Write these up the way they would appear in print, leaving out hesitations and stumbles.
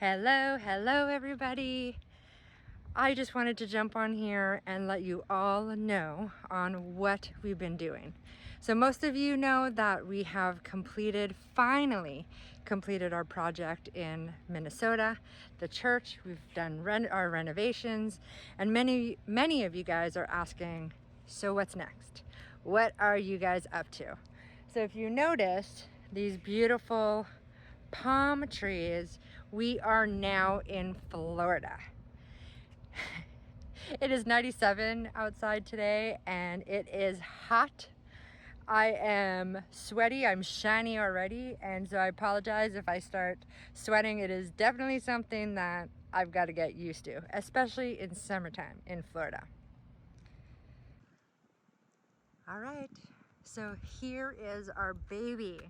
Hello everybody. I just wanted to jump on here and let you all know on what we've been doing. So most of you know that we have finally completed our project in Minnesota, the church. We've done our renovations, and many of you guys are asking, so what's next? What are you guys up to? So if you noticed these beautiful palm trees, we are now in Florida. It is 97 outside today and it is hot. I am sweaty, I'm shiny already, and so I apologize if I start sweating. It is definitely something that I've got to get used to, especially in summertime in Florida. All right, so here is our baby.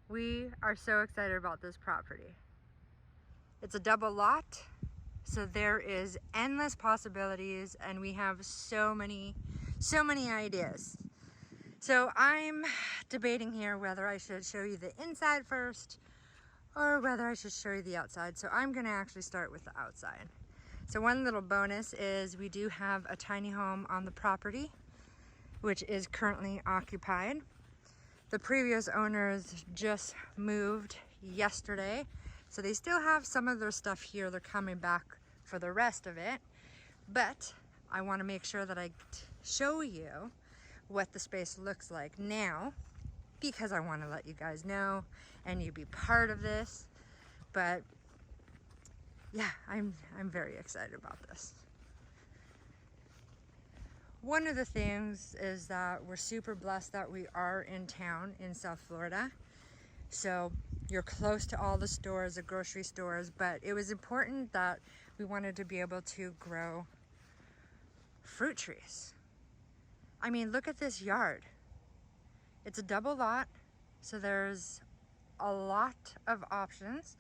We are so excited about this property. It's a double lot, so there is endless possibilities, and we have so many ideas. So I'm debating here whether I should show you the inside first or whether I should show you the outside. So I'm gonna actually start with the outside. So one little bonus is we do have a tiny home on the property, which is currently occupied. The previous owners just moved yesterday, so they still have some of their stuff here. They're coming back for the rest of it, but I want to make sure that I show you what the space looks like now, because I want to let you guys know and you be part of this. But yeah, I'm very excited about this. One of the things is that we're super blessed that we are in town in South Florida. So you're close to all the stores, the grocery stores, but it was important that we wanted to be able to grow fruit trees. I mean, look at this yard. It's a double lot, so there's a lot of options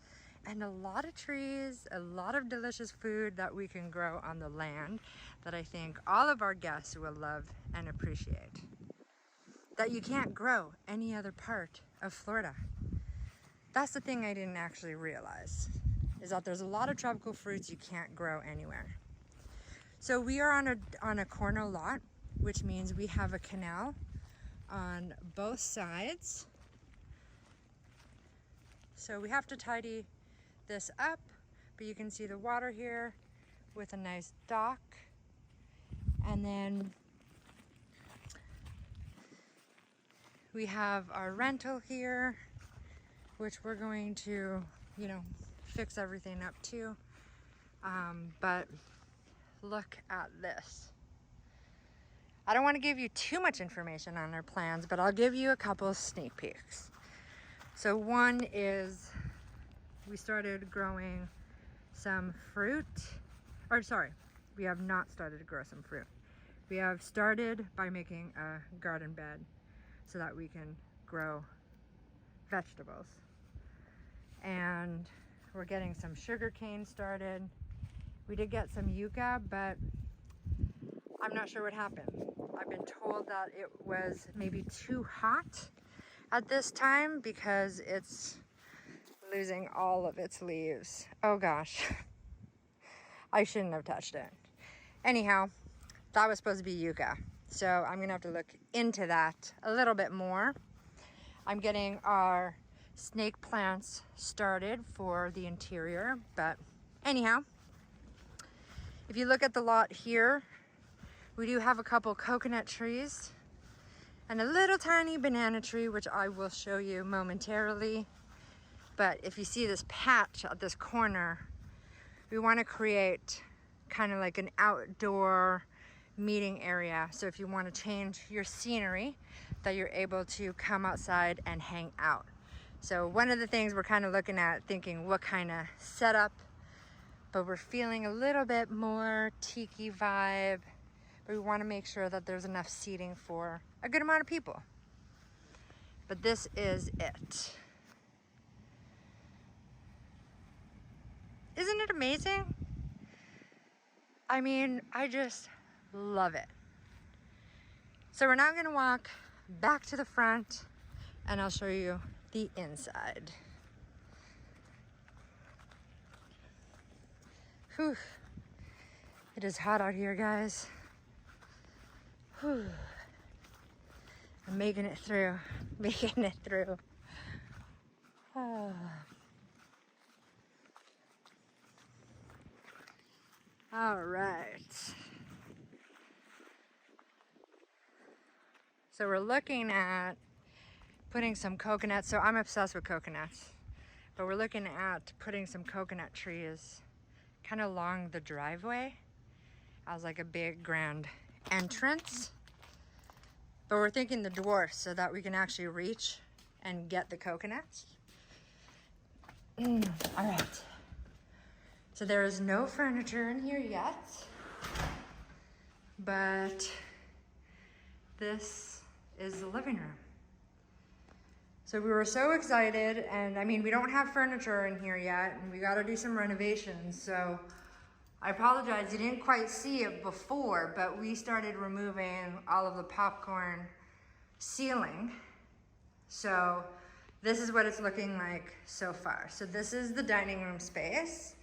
and a lot of trees, a lot of delicious food that we can grow on the land that I think all of our guests will love and appreciate. That you can't grow any other part of Florida. That's the thing I didn't actually realize, is that there's a lot of tropical fruits you can't grow anywhere. So we are on a corner lot, which means we have a canal on both sides. So we have to tidy this up, but you can see the water here with a nice dock. And then we have our rental here, which we're going to, fix everything up too. But look at this. I don't want to give you too much information on our plans, but I'll give you a couple of sneak peeks. So one is we started growing some fruit, we have not started to grow some fruit. We have started by making a garden bed so that we can grow vegetables. And we're getting some sugar cane started. We did get some yucca, but I'm not sure what happened. I've been told that it was maybe too hot at this time because it's losing all of its leaves. Oh gosh, I shouldn't have touched it. Anyhow, that was supposed to be yucca, so I'm gonna have to look into that a little bit more. I'm getting our snake plants started for the interior, but anyhow, if you look at the lot here, we do have a couple coconut trees and a little tiny banana tree, which I will show you momentarily. But if you see this patch at this corner, we want to create kind of like an outdoor meeting area. So if you want to change your scenery, that you're able to come outside and hang out. So one of the things we're kind of looking at, thinking what kind of setup, but we're feeling a little bit more tiki vibe, but we want to make sure that there's enough seating for a good amount of people. But this is it. Isn't it amazing? I mean, I just love it. So we're now going to walk back to the front and I'll show you the inside. Whew. It is hot out here, guys. Whew. I'm making it through. Making it through. Oh. All right. So we're looking at putting some coconuts. So I'm obsessed with coconuts. But we're looking at putting some coconut trees kind of along the driveway as like a big grand entrance. But we're thinking the dwarfs so that we can actually reach and get the coconuts. All right. So there is no furniture in here yet, but this is the living room. So we were so excited, and I mean, we don't have furniture in here yet, and we got to do some renovations. So I apologize, you didn't quite see it before, but we started removing all of the popcorn ceiling. So this is what it's looking like so far. So this is the dining room space.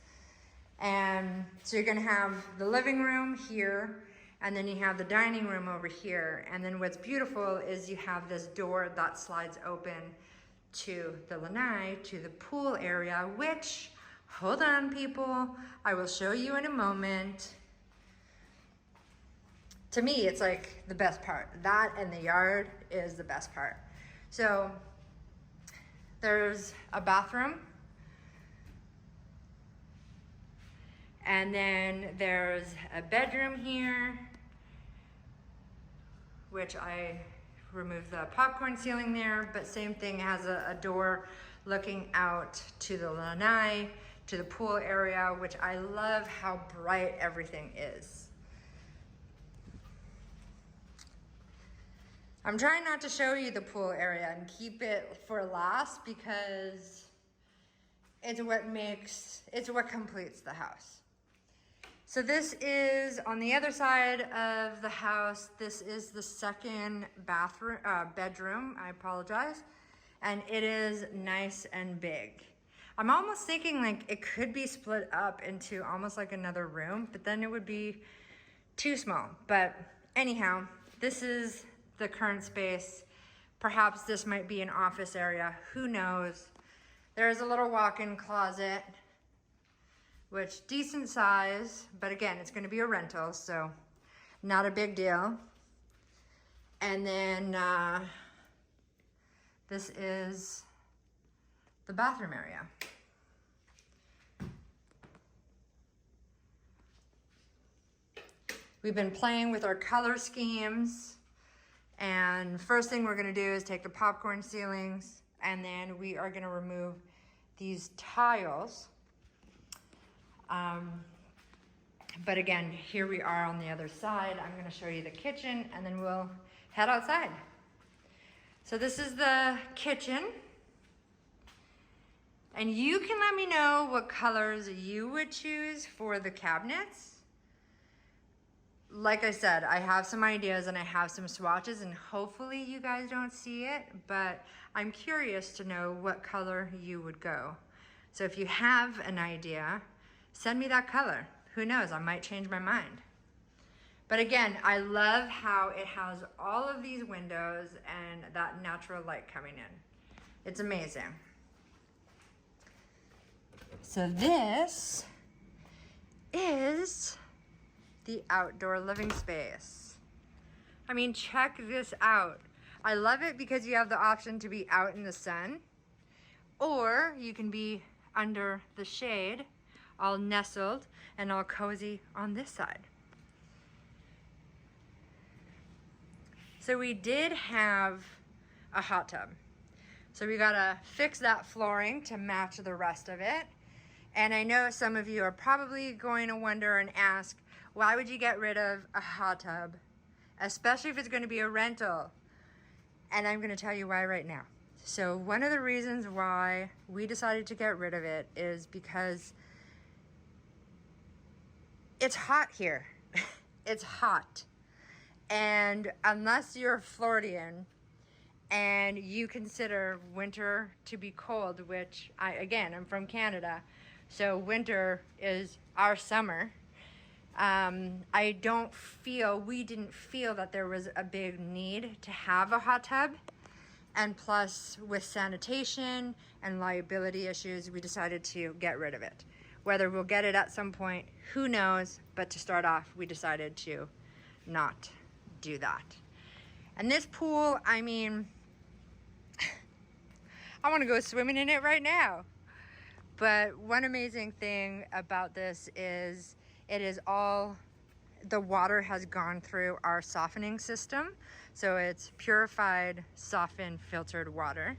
And so you're gonna have the living room here, and then you have the dining room over here. And then what's beautiful is you have this door that slides open to the lanai, to the pool area, which, hold on people, I will show you in a moment. To me, it's like the best part. That and the yard is the best part. So there's a bathroom, and then there's a bedroom here, which I removed the popcorn ceiling there, but same thing, has a door looking out to the lanai, to the pool area, which I love how bright everything is. I'm trying not to show you the pool area and keep it for last because it's what completes the house. So this is on the other side of the house. This is the second bedroom, I apologize. And it is nice and big. I'm almost thinking like it could be split up into almost like another room, but then it would be too small. But anyhow, this is the current space. Perhaps this might be an office area, who knows? There's a little walk-in closet, which decent size, but again, it's gonna be a rental, so not a big deal. And then this is the bathroom area. We've been playing with our color schemes, and first thing we're gonna do is take the popcorn ceilings, and then we are gonna remove these tiles. But again, here we are on the other side. I'm gonna show you the kitchen, and then we'll head outside. So this is the kitchen. And you can let me know what colors you would choose for the cabinets. Like I said, I have some ideas and I have some swatches, and hopefully you guys don't see it, but I'm curious to know what color you would go. So if you have an idea, send me that color. Who knows, I might change my mind. But again, I love how it has all of these windows and that natural light coming in. It's amazing. So this is the outdoor living space. I mean, check this out. I love it because you have the option to be out in the sun, or you can be under the shade, all nestled and all cozy on this side. So we did have a hot tub. So we gotta fix that flooring to match the rest of it. And I know some of you are probably going to wonder and ask, why would you get rid of a hot tub, especially if it's gonna be a rental? And I'm gonna tell you why right now. So one of the reasons why we decided to get rid of it is because it's hot here. It's hot. And unless you're a Floridian and you consider winter to be cold, which I'm from Canada, So winter is our summer. We didn't feel that there was a big need to have a hot tub. And plus, with sanitation and liability issues, we decided to get rid of it. Whether we'll get it at some point, who knows? But to start off, we decided to not do that. And this pool, I mean, I want to go swimming in it right now. But one amazing thing about this is the water has gone through our softening system. So it's purified, softened, filtered water.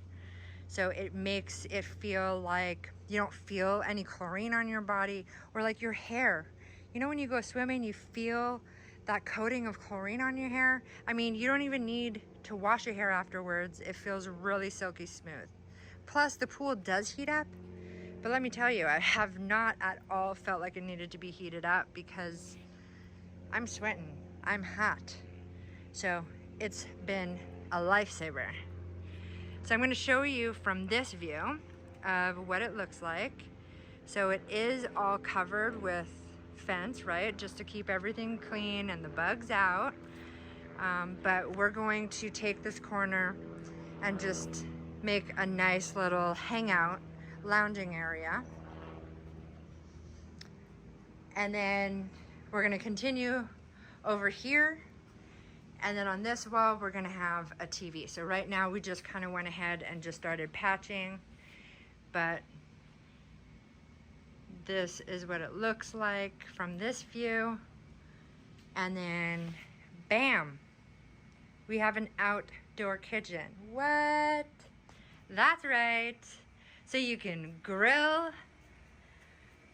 So it makes it feel like you don't feel any chlorine on your body, or like your hair. You know, when you go swimming, you feel that coating of chlorine on your hair. I mean, you don't even need to wash your hair afterwards. It feels really silky smooth. Plus, the pool does heat up. But let me tell you, I have not at all felt like it needed to be heated up because I'm sweating, I'm hot. So it's been a lifesaver. So I'm gonna show you from this view of what it looks like. So it is all covered with fence, right? Just to keep everything clean and the bugs out. But we're going to take this corner and just make a nice little hangout lounging area. And then we're gonna continue over here. And then on this wall, we're gonna have a TV. So right now we just kind of went ahead and just started patching, but this is what it looks like from this view. And then bam, we have an outdoor kitchen. What? That's right. So you can grill,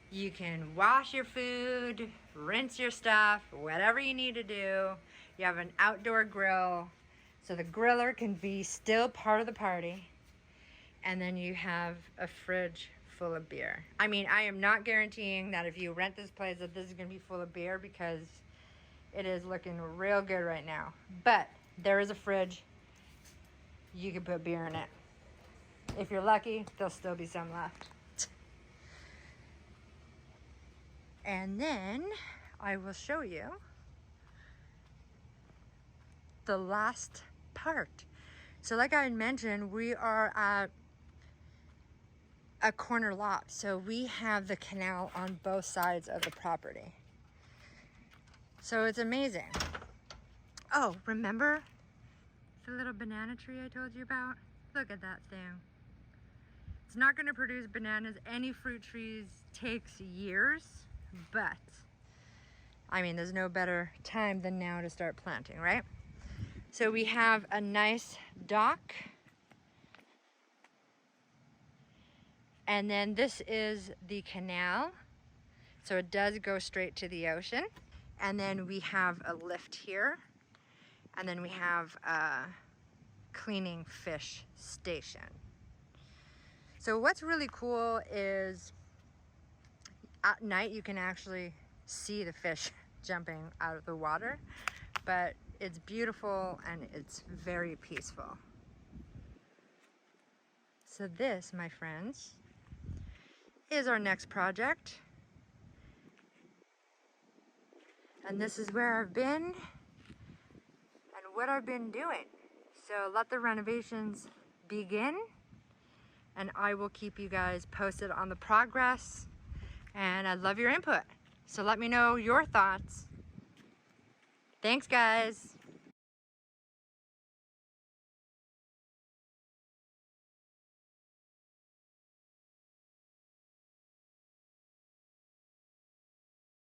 you can wash your food, rinse your stuff, whatever you need to do. You have an outdoor grill, so the griller can be still part of the party. And then you have a fridge full of beer. I mean, I am not guaranteeing that if you rent this place that this is gonna be full of beer, because it is looking real good right now. But there is a fridge, you can put beer in it. If you're lucky, there'll still be some left. And then I will show you the last part. So like I had mentioned, we are at a corner lot. So we have the canal on both sides of the property. So it's amazing. Oh, remember the little banana tree I told you about? Look at that thing. It's not going to produce bananas. Any fruit trees takes years, but I mean, there's no better time than now to start planting, right? So we have a nice dock. And then this is the canal. So it does go straight to the ocean. And then we have a lift here. And then we have a cleaning fish station. So what's really cool is at night you can actually see the fish jumping out of the water, but it's beautiful and it's very peaceful. So this, my friends, is our next project. And this is where I've been and what I've been doing. So let the renovations begin, and I will keep you guys posted on the progress, and I'd love your input. So let me know your thoughts. Thanks, guys.